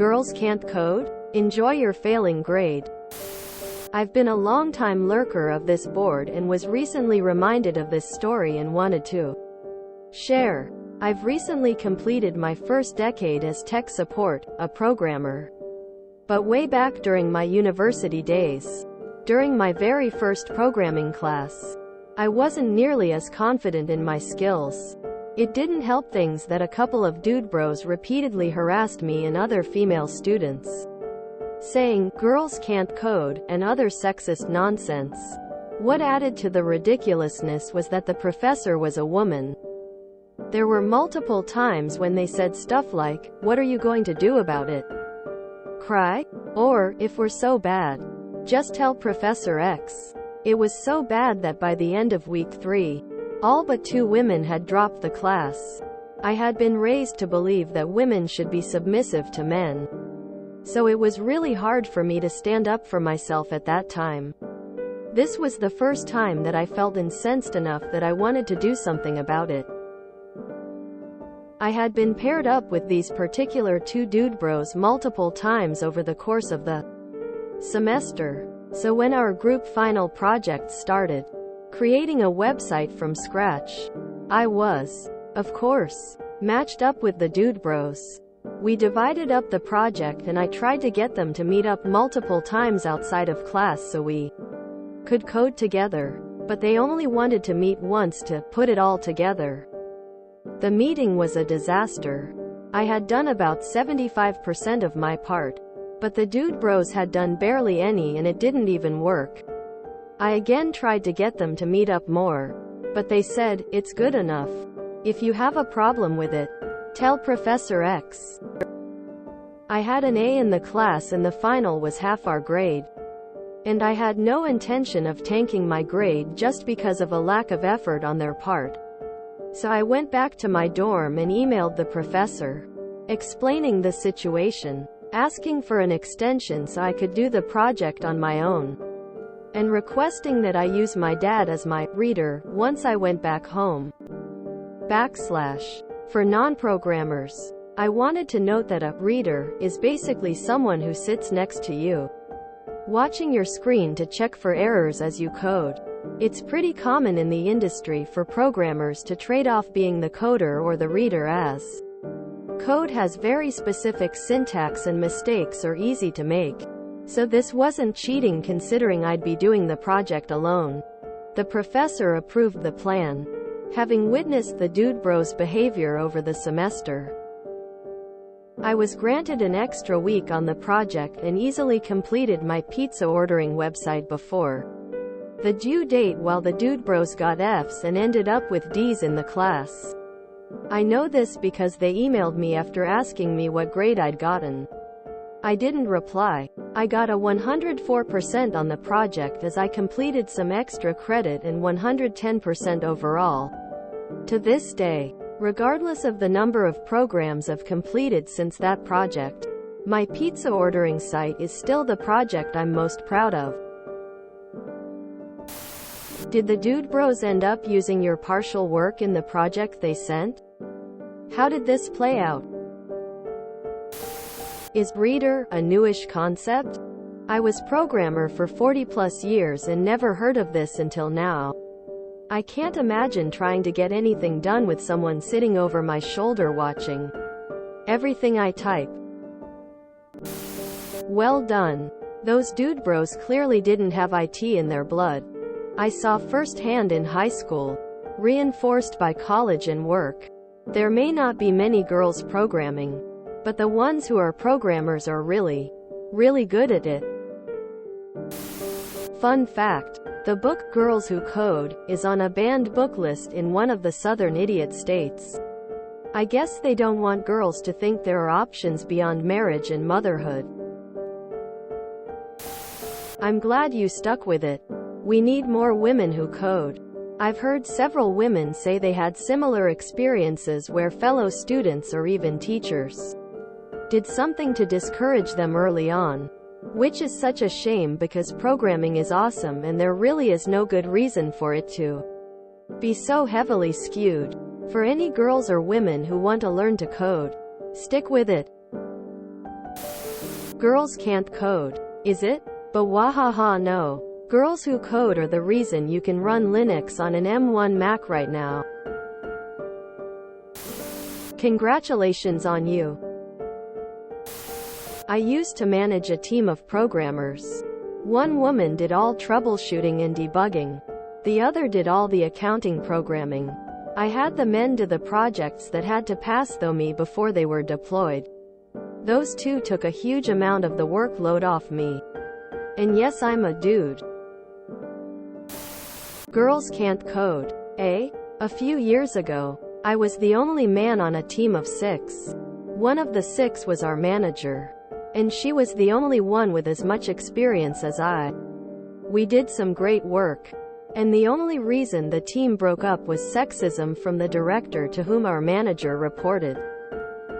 Girls can't code? Enjoy your failing grade. I've been a long-time lurker of this board and was recently reminded of this story and wanted to share. I've recently completed my first decade as tech support, a programmer. But way back during my university days, during my very first programming class, I wasn't nearly as confident in my skills. It didn't help things that a couple of dude bros repeatedly harassed me and other female students, saying, "Girls can't code," and other sexist nonsense. What added to the ridiculousness was that the professor was a woman. There were multiple times when they said stuff like, "What are you going to do about it? Cry? Or, if we're so bad, just tell Professor X." It was so bad that by the end of week 3, all but 2 women had dropped the class. I had been raised to believe that women should be submissive to men. So it was really hard for me to stand up for myself at that time. This was the first time that I felt incensed enough that I wanted to do something about it. I had been paired up with these particular 2 dude bros multiple times over the course of the semester. So when our group final project started, creating a website from scratch, I was, of course, matched up with the dude bros. We divided up the project and I tried to get them to meet up multiple times outside of class so we could code together. But they only wanted to meet once to put it all together. The meeting was a disaster. I had done about 75% of my part, but the dude bros had done barely any and it didn't even work. I again tried to get them to meet up more, but they said, "It's good enough. If you have a problem with it, tell Professor X." I had an A in the class and the final was half our grade. And I had no intention of tanking my grade just because of a lack of effort on their part. So I went back to my dorm and emailed the professor, explaining the situation, asking for an extension so I could do the project on my own, and requesting that I use my dad as my reader once I went back home. For non-programmers, I wanted to note that a reader is basically someone who sits next to you, watching your screen to check for errors as you code. It's pretty common in the industry for programmers to trade off being the coder or the reader, as code has very specific syntax and mistakes are easy to make. So this wasn't cheating considering I'd be doing the project alone. The professor approved the plan, having witnessed the dude bros' behavior over the semester. I was granted an extra week on the project and easily completed my pizza ordering website before the due date, while the dude bros got Fs and ended up with Ds in the class. I know this because they emailed me after asking me what grade I'd gotten. I didn't reply. I got a 104% on the project as I completed some extra credit and 110% overall. To this day, regardless of the number of programs I've completed since that project, my pizza ordering site is still the project I'm most proud of. Did the dude bros end up using your partial work in the project they sent? How did this play out? Is reader a newish concept? I was programmer for 40+ years and never heard of this until now. I can't imagine trying to get anything done with someone sitting over my shoulder watching everything I type. Well done. Those dude bros clearly didn't have IT in their blood. I saw firsthand in high school, reinforced by college and work. There may not be many girls programming, but the ones who are programmers are really, really good at it. Fun fact: the book Girls Who Code is on a banned book list in one of the southern idiot states. I guess they don't want girls to think there are options beyond marriage and motherhood. I'm glad you stuck with it. We need more women who code. I've heard several women say they had similar experiences where fellow students or even teachers did something to discourage them early on. Which is such a shame because programming is awesome and there really is no good reason for it to be so heavily skewed. For any girls or women who want to learn to code, stick with it. Girls can't code. Is it? But wahaha no. Girls who code are the reason you can run Linux on an M1 Mac right now. Congratulations on you. I used to manage a team of programmers. One woman did all troubleshooting and debugging. The other did all the accounting programming. I had the men do the projects that had to pass through me before they were deployed. Those two took a huge amount of the workload off me. And yes, I'm a dude. Girls can't code, eh? A few years ago, I was the only man on a team of 6. One of the 6 was our manager. And she was the only one with as much experience as I. We did some great work. And the only reason the team broke up was sexism from the director to whom our manager reported.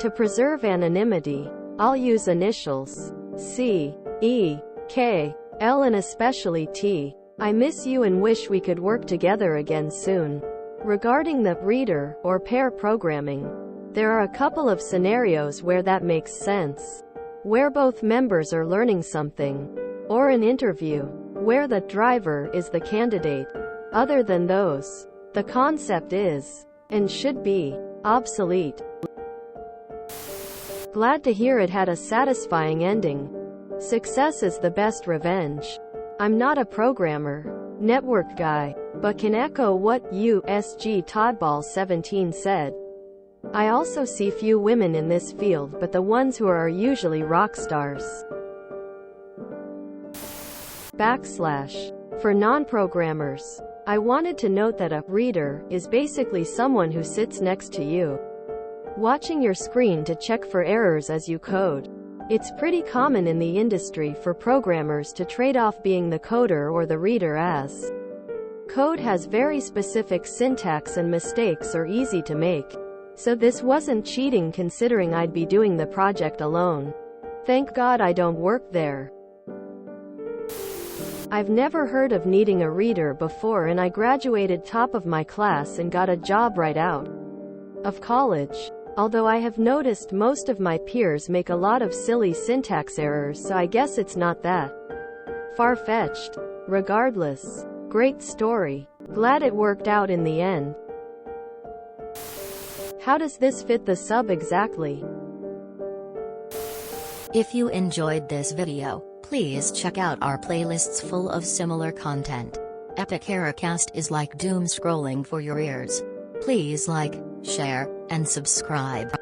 To preserve anonymity, I'll use initials. C, E, K, L and especially T. I miss you and wish we could work together again soon. Regarding the reader or pair programming, there are a couple of scenarios where that makes sense. Where both members are learning something. Or an interview, where the driver is the candidate. Other than those, the concept is, and should be, obsolete. Glad to hear it had a satisfying ending. Success is the best revenge. I'm not a programmer, network guy, but can echo what USG Toddball17 said. I also see few women in this field, but the ones who are usually rock stars. / For non-programmers, I wanted to note that a reader is basically someone who sits next to you, watching your screen to check for errors as you code. It's pretty common in the industry for programmers to trade off being the coder or the reader, as code has very specific syntax and mistakes are easy to make. So this wasn't cheating considering I'd be doing the project alone. Thank God I don't work there. I've never heard of needing a reader before, and I graduated top of my class and got a job right out of college. Although I have noticed most of my peers make a lot of silly syntax errors, so I guess it's not that far-fetched. Regardless, great story. Glad it worked out in the end. How does this fit the sub exactly? If you enjoyed this video, please check out our playlists full of similar content. Epic Errorcast is like doom scrolling for your ears. Please like, share, and subscribe.